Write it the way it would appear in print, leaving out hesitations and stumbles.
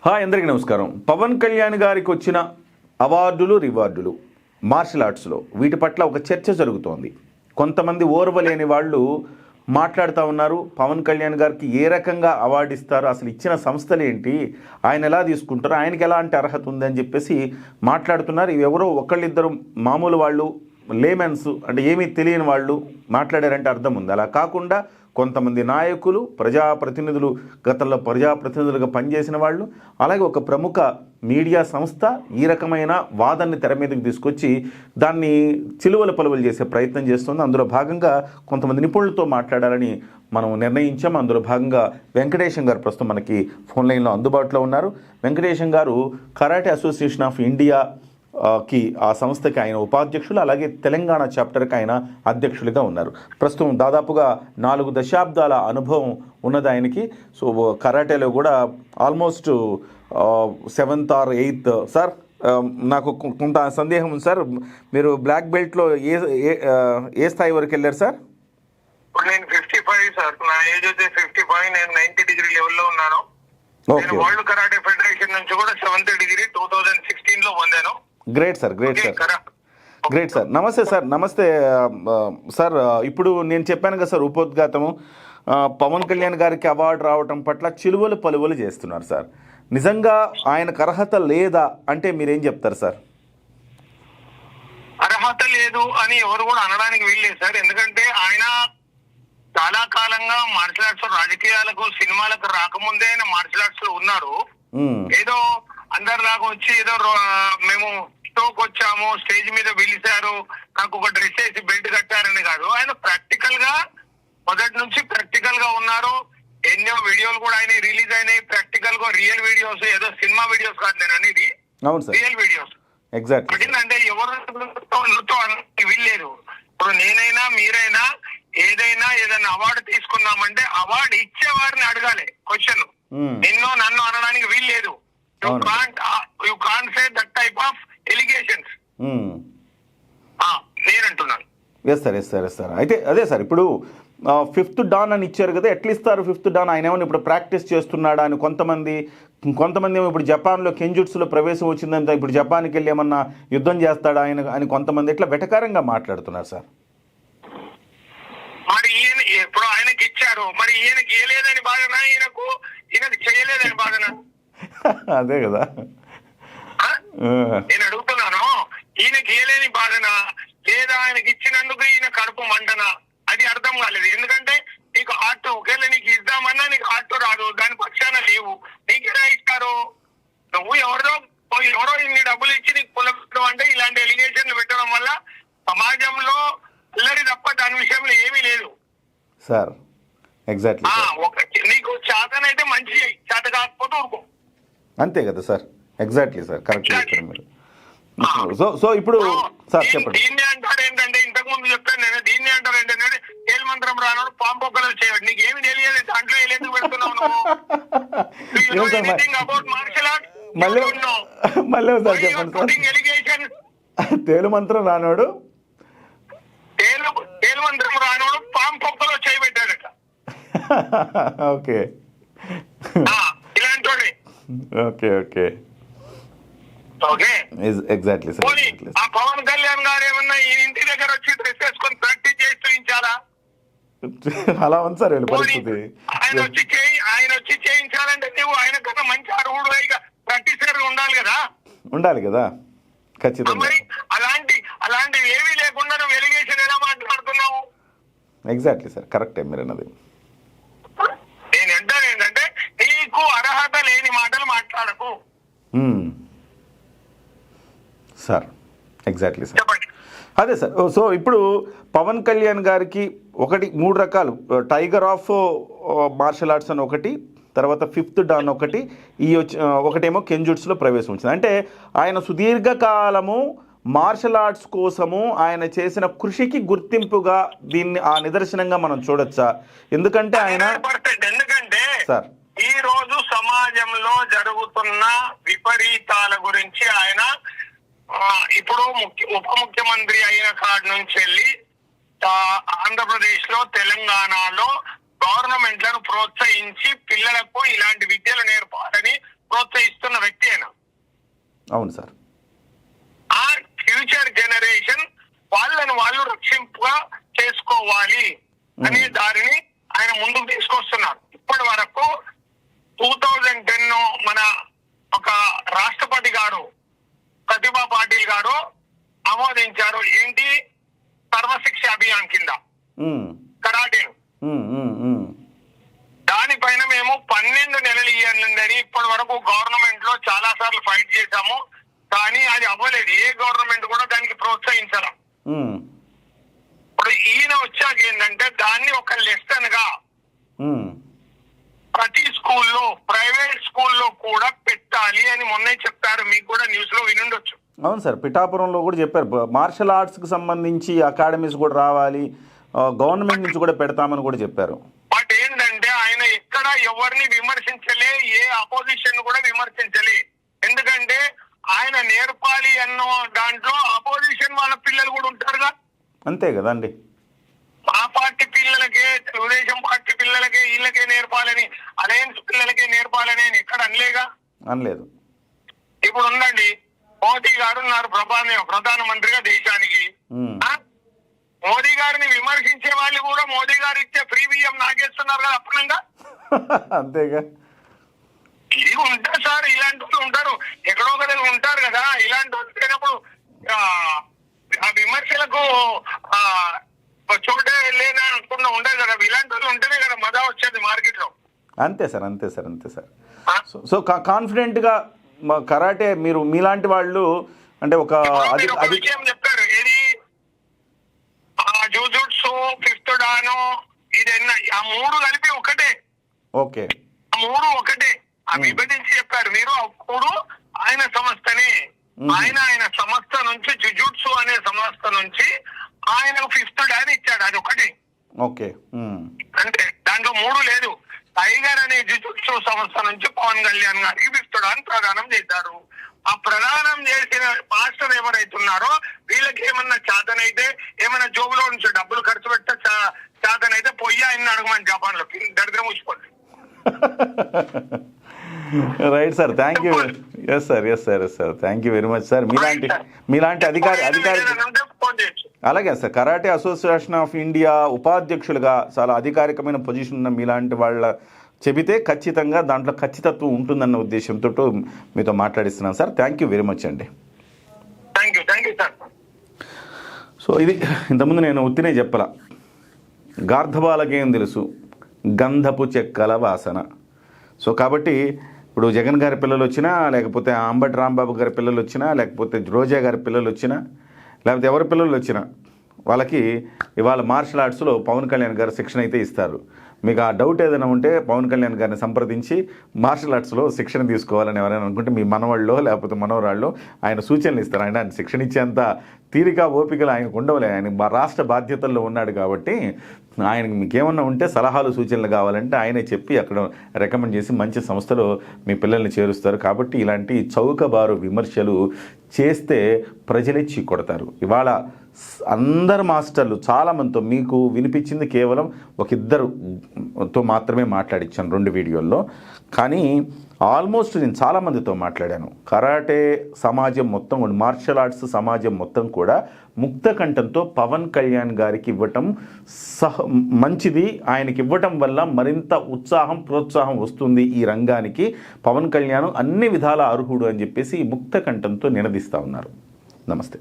Hi అందరికీ నమస్కారం. పవన్ కళ్యాణ్ గారికి వచ్చిన అవార్డులు రివార్డులు మార్షల్ ఆర్ట్స్లో వీటి పట్ల ఒక చర్చ జరుగుతోంది. కొంతమంది ఓర్వలేని వాళ్ళు మాట్లాడుతూ ఉన్నారు. పవన్ కళ్యాణ్ గారికి ఏ రకంగా అవార్డు ఇస్తారు, అసలు ఇచ్చిన సంస్థలు ఏంటి, ఆయన ఎలా తీసుకుంటారు, ఆయనకి ఎలాంటి అర్హత ఉందని చెప్పేసి మాట్లాడుతున్నారు. ఇవి ఎవరో ఒకళ్ళిద్దరు మామూలు వాళ్ళు, లేమెన్స్ అంటే ఏమీ తెలియని వాళ్ళు మాట్లాడారంటే అర్థం ఉంది. అలా కాకుండా కొంతమంది నాయకులు, ప్రజాప్రతినిధులు, గతంలో ప్రజాప్రతినిధులుగా పనిచేసిన వాళ్ళు, అలాగే ఒక ప్రముఖ మీడియా సంస్థ ఈ రకమైన వాదాన్ని తెర మీదకి తీసుకొచ్చి దాన్ని చిలువల పలువలు చేసే ప్రయత్నం చేస్తుంది. అందులో భాగంగా కొంతమంది నిపుణులతో మాట్లాడాలని మనం నిర్ణయించాం. అందులో భాగంగా వెంకటేశం గారు ప్రస్తుతం మనకి ఫోన్ లైన్లో అందుబాటులో ఉన్నారు. వెంకటేశం గారు కరాటే అసోసియేషన్ ఆఫ్ ఇండియా కి ఆ సంస్థకి ఆయన ఉపాధ్యక్షులు, అలాగే తెలంగాణ చాప్టర్కి ఆయన అధ్యక్షులుగా ఉన్నారు. ప్రస్తుతం దాదాపుగా 4 దశాబ్దాల అనుభవం ఉన్నది ఆయనకి. సో కరాటేలో కూడా almost 7th or 8th. Sir, నాకు కొంత సందేహం ఉంది సార్, మీరు బ్లాక్ బెల్ట్లో ఏ స్థాయి వరకు వెళ్ళారు సార్? నేను 55 సార్, నా ఏజ్ వచ్చి 55. నేను 90 డిగ్రీ లెవెల్లో ఉన్నాను. నేను వరల్డ్ కరాటే ఫెడరేషన్ నుంచి కూడా 7th డిగ్రీ 2016 లో పొందాను. Great sir, great sir, great sir. నమస్తే సార్. నమస్తే సార్. ఇప్పుడు నేను చెప్పాను కదా సార్, ఉపోద్ఘాతము పవన్ కళ్యాణ్ గారికి అవార్డు రావటం పట్ల చిలువలు పలువలు చేస్తున్నారు సార్. నిజంగా ఆయనకు అర్హత లేదా అంటే మీరేం చెప్తారు సార్? అర్హత లేదు అని ఎవరు కూడా అనడానికి వీల్లేదు సార్. ఎందుకంటే ఆయన చాలా కాలంగా మార్షల్ ఆర్ట్స్ రాజకీయాలకు, సినిమాలకు రాకముందే ఆయన మార్షల్ ఆర్ట్స్ లో ఉన్నారు. ఏదో అందరిలాగా వచ్చి ఏదో మేము షోకి వచ్చాము, స్టేజ్ మీద పిలిచారు, నాకు ఒక డ్రెస్ వేసి బెల్ట్ కట్టారని కాదు. ఆయన ప్రాక్టికల్ గా మొదటి నుంచి ప్రాక్టికల్ గా ఉన్నారు. ఎన్నో వీడియోలు కూడా ఆయన రిలీజ్ అయినాయి ప్రాక్టికల్ గా, రియల్ వీడియోస్, ఏదో సినిమా వీడియోస్ కాదు నేను అనేది, రియల్ వీడియోస్. అంటే ఎవరితో వీల్లేదు. ఇప్పుడు నేనైనా మీరైనా ఏదైనా అవార్డు తీసుకున్నామంటే అవార్డు ఇచ్చే వారిని అడగాలి క్వశ్చన్. నిన్నో నన్ను అనడానికి వీల్లేదు. You can't say that type of allegations. నేనంటున్నాను. Yes sir. అయితే అదే సార్, ఇప్పుడు 5th డాన్ అని ఇచ్చారు కదా, ఎట్లా ఇస్తారు 5th డాన్? ఆయన ఏమన్నా ఇప్పుడు ప్రాక్టీస్ చేస్తున్నాడా అని కొంతమంది ఏమో ఇప్పుడు జపాన్లో కెంజుట్సులో ప్రవేశం వచ్చిందంటే ఇప్పుడు జపాన్కి వెళ్ళి ఏమన్నా యుద్ధం చేస్తాడా ఆయన అని కొంతమంది ఇట్లా వెటకారంగా మాట్లాడుతున్నారు సార్. మరి ఈయన ఎప్పుడు ఆయనకి ఇచ్చారు, మరి ఈయనకి ఇయ్యలేదని బాధనా, ఈయనకు చేయలేదని బాధనా? అదే కదా నేను అడుగుతున్నాను. ఈయనకి ఇయ్యలేని బాధనా లేదా ఆయనకి ఇచ్చినందుకు ఈయన కడుపు మంటనా? అది అర్థం కాలేదు. ఎందుకంటే నీకు హార్ట్, ఒకవేళ నీకు ఇద్దామన్నా నీకు హార్ట్ రాదు, దాని పక్షాన లేవు, నీకెలా ఇస్తారు? నువ్వు ఎవరో ఇన్ని డబ్బులు ఇచ్చి నీకు పులకడం అంటే ఇలాంటి ఎలిగేషన్లు పెట్టడం వల్ల సమాజంలో అల్లరి తప్ప దాని విషయంలో ఏమీ లేదు సార్. ఎగ్జాక్ట్లీ. నీకు చేతనైతే మంచి, చేత కాకపోతే ఊరుకో, అంతే కదా సార్. ఎగ్జాక్ట్లీ సార్, కరెక్ట్ చెప్పారు మీరు. సో ఇప్పుడు సార్ చెప్పండి. దీన్ని అంటారు ఏంటంటే, ఇంతకు ముందు చెప్పాను నేను, దీన్ని అంటారు ఏంటంటే తేలిమంత్రం రాను పాము పొక్కలు చేయడు. నీకేమి తెలియదు, దాంట్లో ఎందుకు పెడుతున్నావు అబౌట్ మార్షల్ ఆర్ట్స్? మళ్ళీ సార్ చెప్పండి సార్. తేలుమంత్రం రానోడు పాము పొక్కలో చేయబెట్టాడట. ఓకే, ఇలాంటి ఓకే ఎగ్జాక్ట్లీ సార్. ఆ పవన్ కళ్యాణ్ గారు ఏమన్నా ఈ ఇంటి దగ్గర వచ్చి డ్రెస్ వేసుకొని ప్రాక్టీస్ చేసి చూపించాలా? అలా ఉంది సార్ పరిస్థితి. ఆయన వచ్చి చేయించాలంటే నువ్వు ఆయన కన్నా మంచి అర్హుడు ప్రాక్టీసర్ ఉండాలి కదా ఖచ్చితంగా. మరి అలాంటివి ఏమీ లేకుండా నువ్వు ఎలిగేషన్ ఎలా మాట్లాడుతున్నావు? ఎగ్జాక్ట్లీ సార్, కరెక్టే మీరు అన్నది. నేను అంటాను ఏంటంటే, నీకు అర్హత లేని మాటలు మాట్లాడకు సార్. ఎగ్జాక్ట్లీ సార్, అదే సార్. సో ఇప్పుడు పవన్ కళ్యాణ్ గారికి 3 రకాలు, టైగర్ ఆఫ్ మార్షల్ ఆర్ట్స్ అని ఒకటి, తర్వాత 5th డాన్ ఒకటి, ఒకటేమో కెంజుట్స్లో ప్రవేశం వచ్చింది. అంటే ఆయన సుదీర్ఘకాలము మార్షల్ ఆర్ట్స్ కోసము ఆయన చేసిన కృషికి గుర్తింపుగా దీన్ని ఆ నిదర్శనంగా మనం చూడొచ్చా? ఎందుకంటే ఆయన సార్ ఈ రోజు సమాజంలో జరుగుతున్న విపరీతాల గురించి ఆయన ఇప్పుడు ఉప ముఖ్యమంత్రి అయిన కాడి నుంచి వెళ్ళి ఆంధ్రప్రదేశ్ లో, తెలంగాణలో గవర్నమెంట్లను ప్రోత్సహించి పిల్లలకు ఇలాంటి విద్యలు నేర్పాలని ప్రోత్సహిస్తూ అవును సార్. ఆ ఫ్యూచర్ జనరేషన్ వాళ్ళను వాళ్ళు రక్షింపుగా చేసుకోవాలి అనే దారిని ఆయన ముందుకు తీసుకొస్తున్నారు. ఇప్పటి వరకు 2010 మన ఒక రాష్ట్రపతి గారు ప్రతిభా పాటిల్ గారు ఆమోదించారు. ఏంటి? సర్వశిక్ష అభియాన్ కింద కరాటే. దానిపైన మేము 12 నెలలు ఇవ్వాలని ఇప్పటి వరకు గవర్నమెంట్ లో చాలా సార్లు ఫైట్ చేశాము, కానీ అది అవ్వలేదు. ఏ గవర్నమెంట్ కూడా దానికి ప్రోత్సహించారు. ఇప్పుడు ఈయన వచ్చాక ఏంటంటే దాన్ని ఒక లెసన్ గా ప్రతి స్కూల్లో, ప్రైవేట్ స్కూల్లో కూడా పెట్టాలి అని మొన్నే చెప్పారు. మీకు కూడా న్యూస్ లో వినుండొచ్చు. అవును సార్, పిఠాపురంలో కూడా చెప్పారు. మార్షల్ ఆర్ట్స్కి సంబంధించి అకాడమీస్ కూడా రావాలి, గవర్నమెంట్ నుంచి కూడా పెడతామని కూడా చెప్పారు. బట్ ఏంటంటే ఆయన ఎక్కడ ఎవరిని విమర్శించలే, ఏ అపోజిషన్ కూడా విమర్శించలే. ఎందుకంటే ఆయన నేర్పాలి అన్న దాంట్లో అపోజిషన్ వాళ్ళ పిల్లలు కూడా ఉంటారుగా. అంతే కదండి. ఆ పార్టీ పిల్లలకే, తెలుగుదేశం పార్టీ పిల్లలకే, వీళ్ళకే నేర్పాలని, అలయన్స్ పిల్లలకే నేర్పాలని ఆయన ఎక్కడ అనలేగా. అనలేదు. ఇప్పుడు ఉందండి, మోదీ గారు ఉన్నారు ప్రధానమంత్రిగా దేశానికి. మోదీ గారిని విమర్శించే వాళ్ళు కూడా మోదీ గారు ఇచ్చే ఫ్రీ బియ్యం నాగేస్తున్నారు కదా అప్పనంగా. అంతేగా. ఇది ఉంటారు సార్, ఇలాంటి వాళ్ళు ఉంటారు, ఎక్కడో ఒక దగ్గర ఉంటారు కదా. ఇలాంటి వాళ్ళు లేనప్పుడు ఆ విమర్శలకు చోటే లేనా అనుకున్నా ఉండదు కదా. ఇలాంటి వాళ్ళు ఉంటేనే కదా మజా వచ్చేది మార్కెట్ లో. అంతే సార్, అంతే సార్, అంతే సార్. సో కాన్ఫిడెంట్గా కరాటే మీరు మీలాంటి వాళ్ళు అంటే ఒక విషయం చెప్పారు. ఏది జూజుట్సు, ఫిఫ్త్ డాను, ఇది ఆ మూడు కలిపి ఒకటే. ఓకే, ఆ మూడు ఒకటే. ఆ విభజించి చెప్పారు మీరు. అప్పుడు ఆయన సంస్థని ఆయన సంస్థ నుంచి జుజుట్సు అనే సంస్థ నుంచి ఆయనకు ఫిఫ్త్ డాన్ ఇచ్చాడు. అది ఒకటి. ఓకే, అంటే దాంట్లో మూడు లేదు. టైగర్ అనే జుజుట్సు సంస్థ నుంచి పవన్ కళ్యాణ్ గారికి ఫిఫ్త్ డాన్ ప్రదానం చేశారు. ఆ ప్రదానం చేసిన మాస్టర్ ఎవరైతున్నారో వీళ్ళకి ఏమన్నా చేతనైతే, ఏమన్నా జోబులో నుంచి డబ్బులు ఖర్చు పెట్ట చేతనైతే పొయ్యి ఆయన అడగమని జపాన్ లో దరిద్రం మూసిపోతుంది. Right sir, thank you. Yes sir, yes sir, yes sir, thank you very much sir. మీలాంటి అధికారి అలాగే sir, karate association of India ఉపాధ్యక్షులుగా చాలా అధికారికమైన పొజిషన్ ఉన్న మీలాంటి వాళ్ళ చెబితే ఖచ్చితంగా దాంట్లో ఖచ్చితత్వం ఉంటుందన్న ఉద్దేశంతో మీతో మాట్లాడిస్తున్నాను sir. Thank you very much అండి. Thank you sir. సో ఇది ఇంతకుముందు నేను ఉత్తినే చెప్పలా, గార్ధబాలకేం తెలుసు గంధపు చెక్కల వాసన. సో కాబట్టి ఇప్పుడు జగన్ గారి పిల్లలు వచ్చినా, లేకపోతే అంబటి రాంబాబు గారి పిల్లలు వచ్చినా, లేకపోతే రోజా గారి పిల్లలు వచ్చినా, లేకపోతే ఎవరి పిల్లలు వచ్చినా వాళ్ళకి ఇవాళ మార్షల్ ఆర్ట్స్లో పవన్ కళ్యాణ్ గారు శిక్షణ అయితే ఇస్తారు. మీకు ఆ డౌట్ ఏదైనా ఉంటే పవన్ కళ్యాణ్ గారిని సంప్రదించి మార్షల్ ఆర్ట్స్లో శిక్షణ తీసుకోవాలని ఎవరైనా అనుకుంటే మీ మనవాళ్ళలో లేకపోతే మనవరాళ్ళు ఆయన సూచనలు ఇస్తారు. ఆయన శిక్షణ ఇచ్చేంత తీరిక ఓపికలు ఆయనకు ఉండవలే. ఆయన రాష్ట్ర బాధ్యతల్లో ఉన్నాడు కాబట్టి ఆయనకి మీకేమన్నా ఉంటే సలహాలు సూచనలు కావాలంటే ఆయనే చెప్పి అక్కడ రికమెండ్ చేసి మంచి సంస్థలో మీ పిల్లల్ని చేరుస్తారు. కాబట్టి ఇలాంటి చౌకబారు విమర్శలు చేస్తే ప్రజలే చీకొడతారు. ఇవాళ అందరు మాస్టర్లు చాలామందితో మీకు వినిపించింది కేవలం ఒక ఇద్దరుతో మాత్రమే మాట్లాడించాను 2 వీడియోల్లో. కానీ ఆల్మోస్ట్ నేను చాలామందితో మాట్లాడాను. కరాటే సమాజం మొత్తం, మార్షల్ ఆర్ట్స్ సమాజం మొత్తం కూడా ముక్త కంఠంతో పవన్ కళ్యాణ్ గారికి ఇవ్వటం మంచిది, ఆయనకి ఇవ్వటం వల్ల మరింత ఉత్సాహం ప్రోత్సాహం వస్తుంది ఈ రంగానికి, పవన్ కళ్యాణ్ అన్ని విధాల అర్హుడు అని చెప్పేసి ముక్త కంఠంతో నినదిస్తూ ఉన్నారు. నమస్తే.